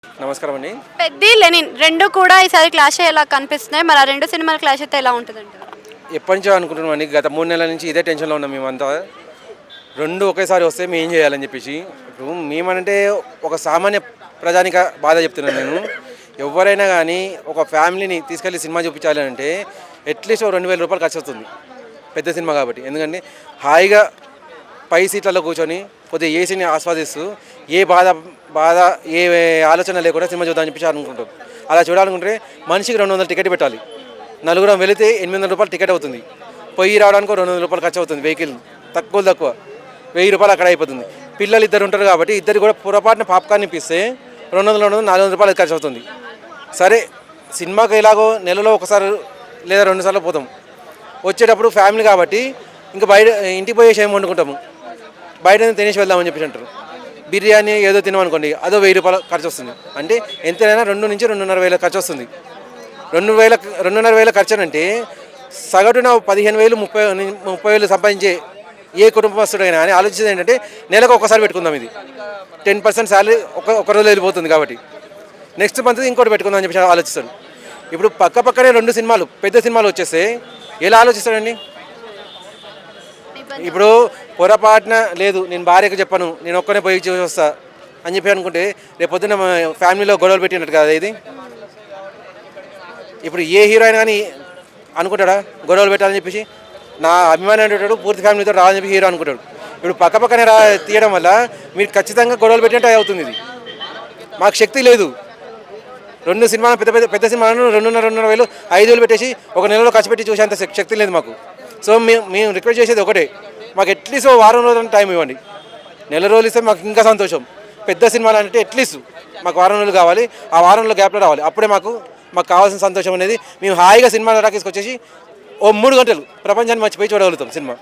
నమస్కారం అండి. పెద్ది, లెనిన్ 2 కూడా ఈసారి క్లాష్ అయ్యేలా కనిపిస్తున్నాయి. మరి ఆ 2 సినిమాల క్లాష్ అయితే ఎలా ఉంటదంటారు? ఎప్పటినుంచో అనుకుంటున్నామండి. గత 3 నెలల నుంచి ఇదే టెన్షన్‌లో ఉన్నాం మేమంతా. 2 ఒకేసారి వస్తే మేం ఏం చేయాలని చెప్పేసి. ఇప్పుడు మేమనంటే ఒక సామాన్య ప్రజానిక బాధ చెప్తున్నాను నేను. ఎవ్వరైనా గానీ ఒక ఫ్యామిలీని తీసుకెళ్ళి సినిమా చూపించాలి అంటే అట్‌లీస్ట్ ఓ రూ. 2000 ఖర్చవుతుంది. పెద్ద సినిమా కాబట్టి. ఎందుకంటే హాయిగా పై సీట్లలో కూర్చొని కొద్దిగా ఏసీని ఆస్వాదిస్తూ ఏ బాధ బాధ ఏ ఆలోచన లేకుండా సినిమా చూద్దామని చెప్పేసి అనుకుంటాం. అలా చూడాలనుకుంటే మనిషికి 200 టికెట్ పెట్టాలి. నలుగురం వెళితే రూ. 800 టికెట్ అవుతుంది. పోయి రావడానికి రూ. 200 ఖర్చు అవుతుంది. వెహికల్ తక్కువ రూ. 1000 అక్కడ అయిపోతుంది. పిల్లలు ఇద్దరు ఉంటారు కాబట్టి ఇద్దరు కూడా పొరపాటున పాప్కార్న్ ఇప్పిస్తే 200 400 ఖర్చు అవుతుంది. సరే సినిమాకి ఎలాగో నెలలో ఒకసారి లేదా 2 సార్లు పోతాం. వచ్చేటప్పుడు ఫ్యామిలీ కాబట్టి ఇంకా బయట ఇంటికి పోయేసి ఏం వండుకుంటాము, బయట తినేసి వెళ్దామని చెప్పేసి అంటారు. బిర్యానీ ఏదో తినమనుకోండి, అదో రూ. 1000 ఖర్చు వస్తుంది. అంటే ఎంతైనా 2 నుంచి 2,500 ఖర్చు వస్తుంది. 2,500 ఖర్చు అంటే సగటున 15,000 30,000 సంపాదించే ఏ కుటుంబస్తుడైనా అని ఆలోచించేది ఏంటంటే నెలకు ఒకసారి పెట్టుకుందాం. ఇది 10% శాలరీ ఒక రోజులో వెళ్ళిపోతుంది కాబట్టి నెక్స్ట్ మంత్ ఇంకోటి పెట్టుకుందాం అని చెప్పి ఆలోచిస్తాడు. ఇప్పుడు పక్కనే 2 సినిమాలు పెద్ద సినిమాలు వచ్చేస్తే ఎలా ఆలోచిస్తాడండి? ఇప్పుడు పొరపాటున లేదు నేను భార్యకు చెప్పను, నేను ఒక్కనే పోయి చూసి వస్తా అని చెప్పి అనుకుంటే రేపు పొద్దున్న ఫ్యామిలీలో గొడవలు పెట్టినట్టు కదా ఇది. ఇప్పుడు ఏ హీరోయిన్ కానీ అనుకుంటాడా గొడవలు పెట్టాలని చెప్పేసి? నా అభిమాని అంటాడు పూర్తి ఫ్యామిలీతో రావాలని చెప్పి హీరో అనుకుంటాడు. ఇప్పుడు పక్కనే తీయడం వల్ల మీరు ఖచ్చితంగా గొడవలు పెట్టినట్టు అవుతుంది. ఇది మాకు శక్తి లేదు. 2 సినిమాలు పెద్ద సినిమాలను 2,500 5,000 పెట్టేసి ఒక నెలలో ఖర్చు పెట్టి చూసేంత శక్తి లేదు మాకు. సో మేము రిక్వెస్ట్ చేసేది ఒకటే, మాకు అట్లీస్ట్ వారం రోజుల టైం ఇవ్వండి. నెల రోజులు ఇస్తే మాకు ఇంకా సంతోషం. పెద్ద సినిమాలు అంటే అట్లీస్ట్ మాకు వారం రోజులు కావాలి. ఆ వారంలో గ్యాప్లో రావాలి. అప్పుడే మాకు కావాల్సిన సంతోషం అనేది మేము హాయిగా సినిమా తీసుకొచ్చేసి ఓ 3 గంటలు ప్రపంచాన్ని మర్చిపోయి చూడగలుగుతాం సినిమా.